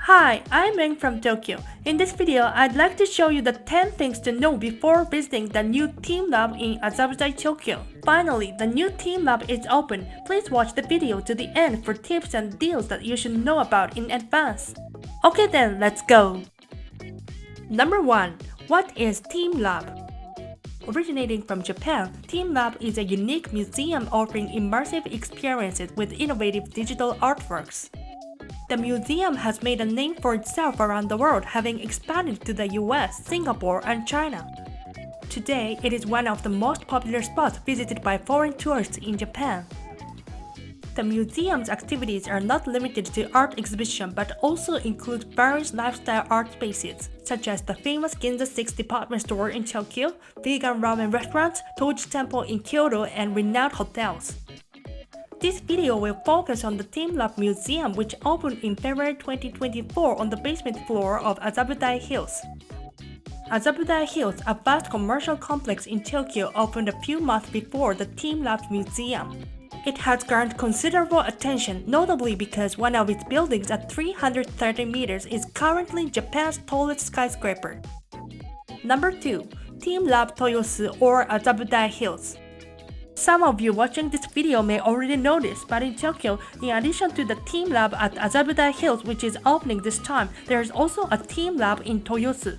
Hi, I'm Meng from Tokyo. In this video, I'd like to show you the 10 things to know before visiting the new TeamLab in Azabudai, Tokyo. Finally, the new TeamLab is open. Please watch the video to the end for tips and deals that you should know about in advance. Okay then, let's go! Number 1. What is TeamLab? Originating from Japan, TeamLab is a unique museum offering immersive experiences with innovative digital artworks. The museum has made a name for itself around the world, having expanded to the US, Singapore, and China. Today, it is one of the most popular spots visited by foreign tourists in Japan. The museum's activities are not limited to art exhibition but also include various lifestyle art spaces, such as the famous Ginza 6 department store in Tokyo, vegan ramen restaurants, Toji Temple in Kyoto, and renowned hotels. This video will focus on the TeamLab Museum, which opened in February 2024 on the basement floor of Azabudai Hills. Azabudai Hills, a vast commercial complex in Tokyo, opened a few months before the TeamLab Museum. It has garnered considerable attention, notably because one of its buildings at 330 meters is currently Japan's tallest skyscraper. Number 2. TeamLab Toyosu or Azabudai Hills. Some of you watching this video may already know this, but in Tokyo, in addition to the TeamLab at Azabudai Hills, which is opening this time, there is also a TeamLab in Toyosu.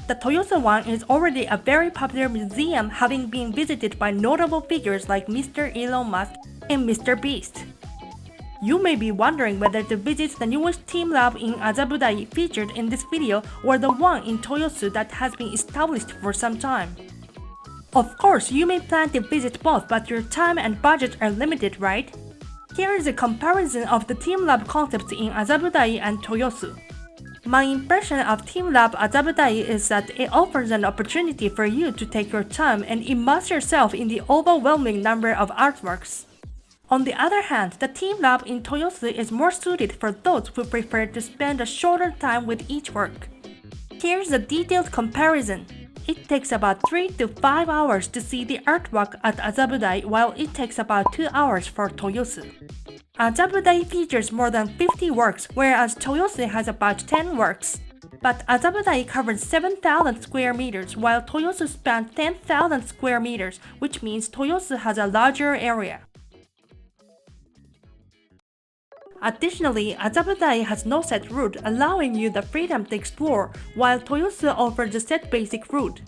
The Toyosu one is already a very popular museum, having been visited by notable figures like Mr. Elon Musk and Mr. Beast. You may be wondering whether to visit the newest TeamLab in Azabudai featured in this video or the one in Toyosu that has been established for some time. Of course, you may plan to visit both, but your time and budget are limited, right? Here is a comparison of the TeamLab concepts in Azabudai and Toyosu. My impression of TeamLab Azabudai is that it offers an opportunity for you to take your time and immerse yourself in the overwhelming number of artworks. On the other hand, the TeamLab in Toyosu is more suited for those who prefer to spend a shorter time with each work. Here's a detailed comparison. It takes about 3 to 5 hours to see the artwork at Azabudai, while it takes about 2 hours for Toyosu. Azabudai features more than 50 works, whereas Toyosu has about 10 works. But Azabudai covers 7,000 square meters, while Toyosu spans 10,000 square meters, which means Toyosu has a larger area. Additionally, Azabudai has no set route, allowing you the freedom to explore, while Toyosu offers a set basic route.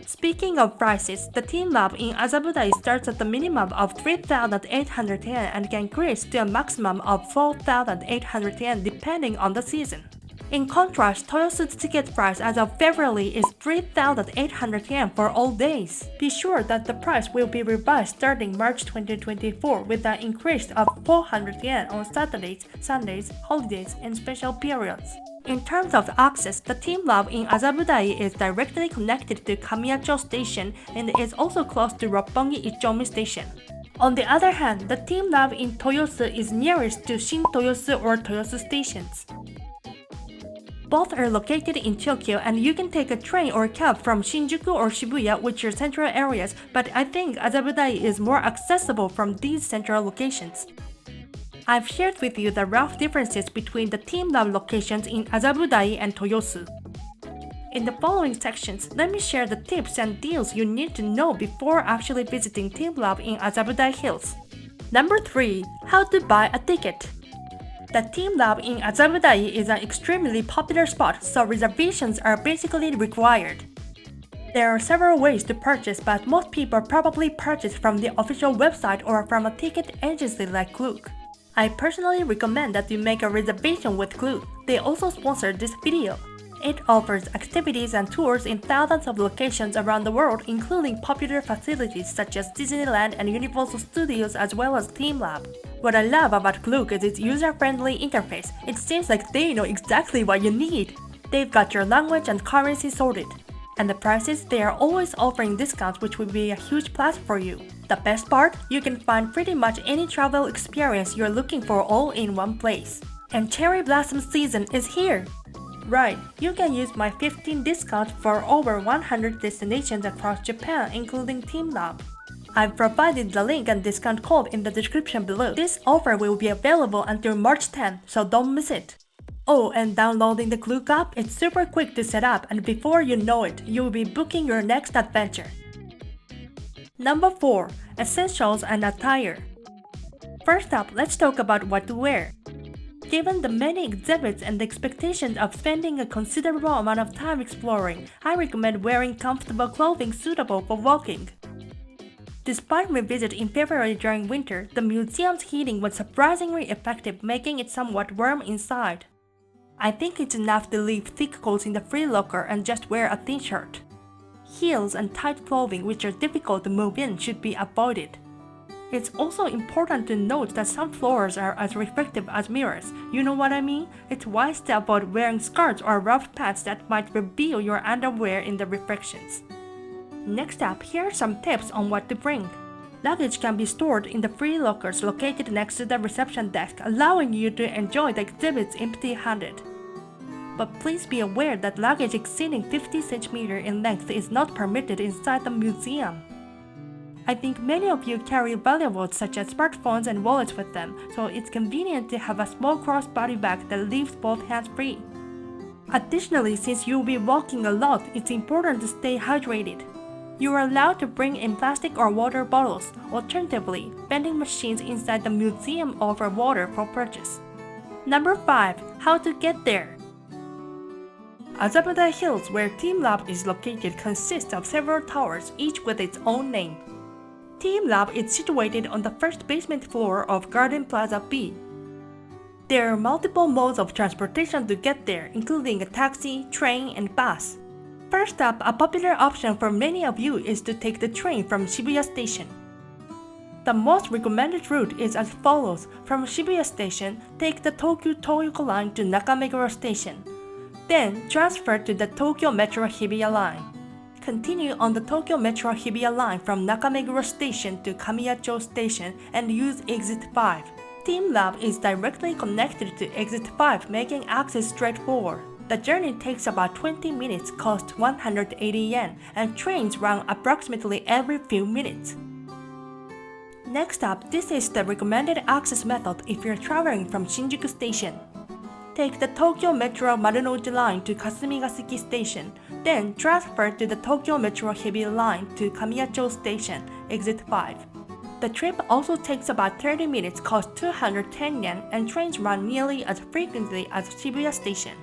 Speaking of prices, the TeamLab in Azabudai starts at a minimum of 3,800 yen and can increase to a maximum of 4,800 yen depending on the season. In contrast, Toyosu's ticket price as of February is 3,800 yen for all days. Be sure that the price will be revised starting March 2024 with an increase of 400 yen on Saturdays, Sundays, holidays, and special periods. In terms of access, the TeamLab in Azabudai is directly connected to Kamiyacho Station and is also close to Roppongi Ichomi Station. On the other hand, the TeamLab in Toyosu is nearest to Shin Toyosu or Toyosu stations. Both are located in Tokyo, and you can take a train or cab from Shinjuku or Shibuya, which are central areas, but I think Azabudai is more accessible from these central locations. I've shared with you the rough differences between the TeamLab locations in Azabudai and Toyosu. In the following sections, let me share the tips and deals you need to know before actually visiting TeamLab in Azabudai Hills. Number 3. How to buy a ticket. The TeamLab in Azabudai is an extremely popular spot, so reservations are basically required. There are several ways to purchase, but most people probably purchase from the official website or from a ticket agency like Klook. I personally recommend that you make a reservation with Klook. They also sponsor this video. It offers activities and tours in thousands of locations around the world, including popular facilities such as Disneyland and Universal Studios, as well as TeamLab. What I love about Klook is its user-friendly interface. It seems like they know exactly what you need. They've got your language and currency sorted. And the prices, they are always offering discounts, which will be a huge plus for you. The best part, you can find pretty much any travel experience you're looking for all in one place. And cherry blossom season is here! Right, you can use my 15 discount for over 100 destinations across Japan, including TeamLab. I've provided the link and discount code in the description below. This offer will be available until March 10th, so don't miss it. Oh, and downloading the Klook app, it's super quick to set up, and before you know it, you'll be booking your next adventure. Number 4. Essentials and attire. First up, let's talk about what to wear. Given the many exhibits and the expectations of spending a considerable amount of time exploring, I recommend wearing comfortable clothing suitable for walking. Despite my visit in February during winter, the museum's heating was surprisingly effective, making it somewhat warm inside. I think it's enough to leave thick coats in the free locker and just wear a thin shirt. Heels and tight clothing which are difficult to move in should be avoided. It's also important to note that some floors are as reflective as mirrors. You know what I mean? It's wise to avoid wearing skirts or rough pants that might reveal your underwear in the reflections. Next up, here are some tips on what to bring. Luggage can be stored in the free lockers located next to the reception desk, allowing you to enjoy the exhibits empty-handed. But please be aware that luggage exceeding 50 cm in length is not permitted inside the museum. I think many of you carry valuables such as smartphones and wallets with them, so it's convenient to have a small crossbody bag that leaves both hands free. Additionally, since you'll be walking a lot, it's important to stay hydrated. You are allowed to bring in plastic or water bottles. Alternatively, vending machines inside the museum offer water for purchase. Number 5. How to get there. Azabudai Hills, where TeamLab is located, consists of several towers, each with its own name. TeamLab is situated on the first basement floor of Garden Plaza B. There are multiple modes of transportation to get there, including a taxi, train, and bus. First up, a popular option for many of you is to take the train from Shibuya Station. The most recommended route is as follows. From Shibuya Station, take the Tokyu Toyoko line to Nakameguro Station. Then, transfer to the Tokyo Metro Hibiya line. Continue on the Tokyo Metro Hibiya line from Nakameguro Station to Kamiyacho Station and use Exit 5. TeamLab is directly connected to Exit 5, making access straightforward. The journey takes about 20 minutes, costs 180 yen, and trains run approximately every few minutes. Next up, this is the recommended access method if you're traveling from Shinjuku Station. Take the Tokyo Metro Marunouchi line to Kasumigaseki Station, then transfer to the Tokyo Metro Hibiya line to Kamiyacho Station, Exit 5. The trip also takes about 30 minutes, costs 210 yen, and trains run nearly as frequently as Shibuya Station.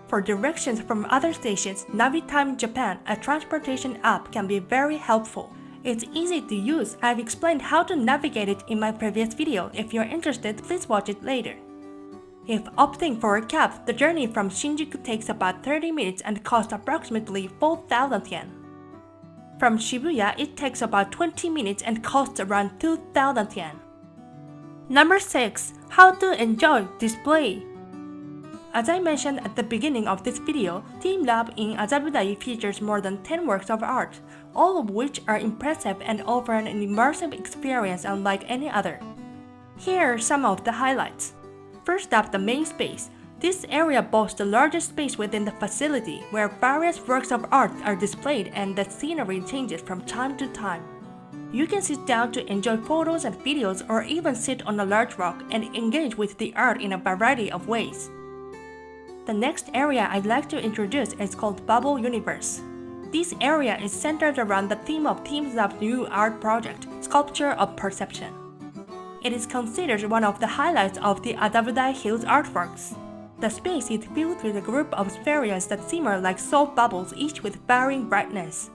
For directions from other stations, Navitime Japan, a transportation app, can be very helpful. It's easy to use. I've explained how to navigate it in my previous video. If you're interested, please watch it later. If opting for a cab, the journey from Shinjuku takes about 30 minutes and costs approximately 4,000 yen. From Shibuya, it takes about 20 minutes and costs around 2,000 yen. Number 6. How to enjoy display. As I mentioned at the beginning of this video, TeamLab in Azabudai features more than 10 works of art, all of which are impressive and offer an immersive experience unlike any other. Here are some of the highlights. First up, the main space. This area boasts the largest space within the facility, where various works of art are displayed and the scenery changes from time to time. You can sit down to enjoy photos and videos, or even sit on a large rock and engage with the art in a variety of ways. The next area I'd like to introduce is called Bubble Universe. This area is centered around the theme of TeamLab's new art project, Sculpture of Perception. It is considered one of the highlights of the Azabudai Hills artworks. The space is filled with a group of spheres that simmer like soap bubbles, each with varying brightness.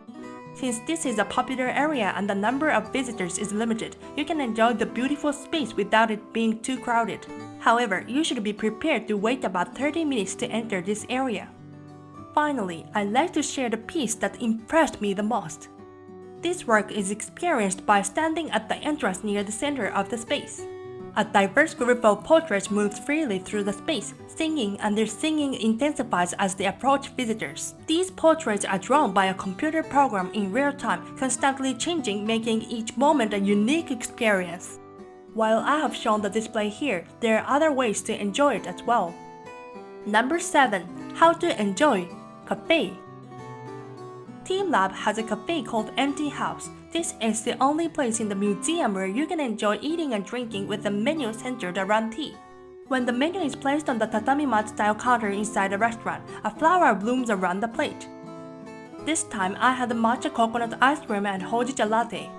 Since this is a popular area and the number of visitors is limited, you can enjoy the beautiful space without it being too crowded. However, you should be prepared to wait about 30 minutes to enter this area. Finally, I'd like to share the piece that impressed me the most. This work is experienced by standing at the entrance near the center of the space. A diverse group of portraits moves freely through the space, singing, and their singing intensifies as they approach visitors. These portraits are drawn by a computer program in real time, constantly changing, making each moment a unique experience. While I have shown the display here, there are other ways to enjoy it as well. Number 7. How to enjoy Cafe. TeamLab has a cafe called Empty House. This is the only place in the museum where you can enjoy eating and drinking with the menu centered around tea. When the menu is placed on the tatami mat style counter inside the restaurant, a flower blooms around the plate. This time I had matcha coconut ice cream and hojicha latte.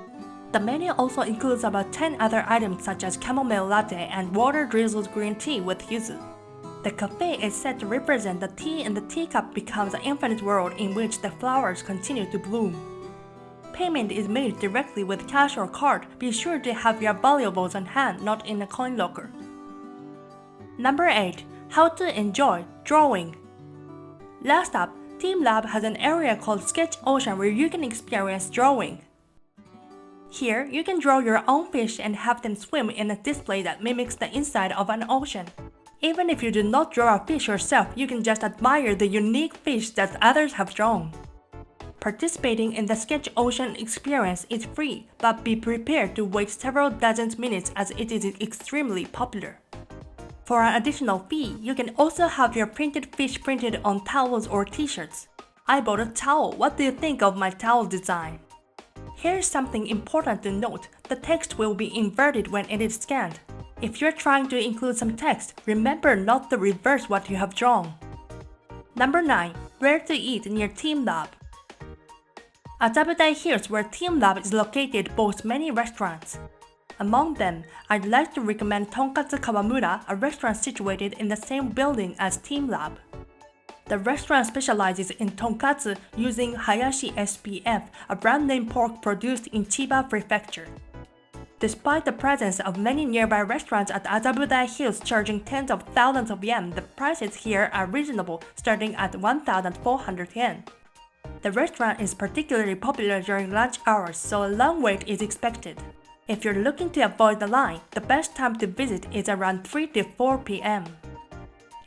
The menu also includes about 10 other items such as chamomile latte and water drizzled green tea with yuzu. The cafe is said to represent the tea and the teacup becomes an infinite world in which the flowers continue to bloom. Payment is made directly with cash or card. Be sure to have your valuables on hand, not in a coin locker. Number 8. How to enjoy drawing. Last up, TeamLab has an area called Sketch Ocean where you can experience drawing. Here, you can draw your own fish and have them swim in a display that mimics the inside of an ocean. Even if you do not draw a fish yourself, you can just admire the unique fish that others have drawn. Participating in the Sketch Ocean experience is free, but be prepared to wait several dozen minutes as it is extremely popular. For an additional fee, you can also have your printed fish printed on towels or t-shirts. I bought a towel. What do you think of my towel design? Here's something important to note. The text will be inverted when it is scanned. If you're trying to include some text, remember not to reverse what you have drawn. Number 9. Where to eat near TeamLab. Azabudai Hills, where TeamLab is located, boasts many restaurants. Among them, I'd like to recommend Tonkatsu Kawamura, a restaurant situated in the same building as TeamLab. The restaurant specializes in tonkatsu using Hayashi SPF, a brand name pork produced in Chiba Prefecture. Despite the presence of many nearby restaurants at Azabudai Hills charging tens of thousands of yen, the prices here are reasonable, starting at 1,400 yen. The restaurant is particularly popular during lunch hours, so a long wait is expected. If you're looking to avoid the line, the best time to visit is around 3 to 4 p.m.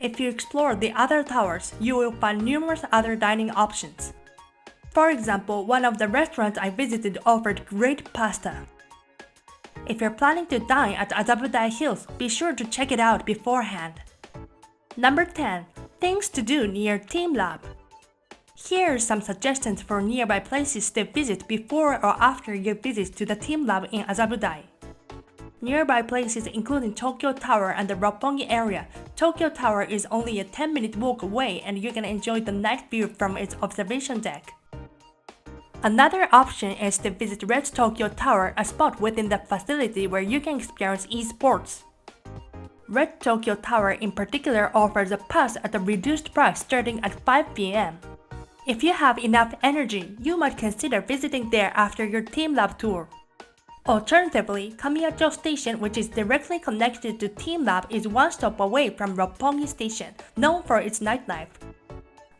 If you explore the other towers, you will find numerous other dining options. For example, one of the restaurants I visited offered great pasta. If you're planning to dine at Azabudai Hills, be sure to check it out beforehand. Number 10. Things to do near TeamLab. Here are some suggestions for nearby places to visit before or after your visit to the TeamLab in Azabudai. Nearby places including Tokyo Tower and the Roppongi area. Tokyo Tower is only a 10-minute walk away and you can enjoy the night view from its observation deck. Another option is to visit Red Tokyo Tower, a spot within the facility where you can experience esports. Red Tokyo Tower in particular offers a pass at a reduced price starting at 5 p.m. If you have enough energy, you might consider visiting there after your TeamLab tour. Alternatively, Kamiyacho Station, which is directly connected to TeamLab, is one stop away from Roppongi Station, known for its nightlife.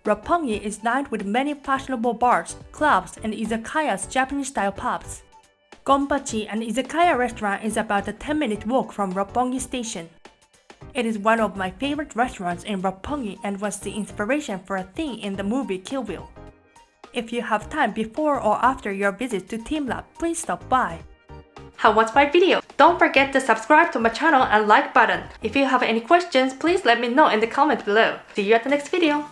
Roppongi is lined with many fashionable bars, clubs, and izakayas, Japanese-style pubs. Gonpachi, an izakaya restaurant, is about a 10-minute walk from Roppongi Station. It is one of my favorite restaurants in Roppongi and was the inspiration for a theme in the movie Kill Bill. If you have time before or after your visit to TeamLab, please stop by. How was my video? Don't forget to subscribe to my channel and like button. If you have any questions, please let me know in the comment below. See you at the next video.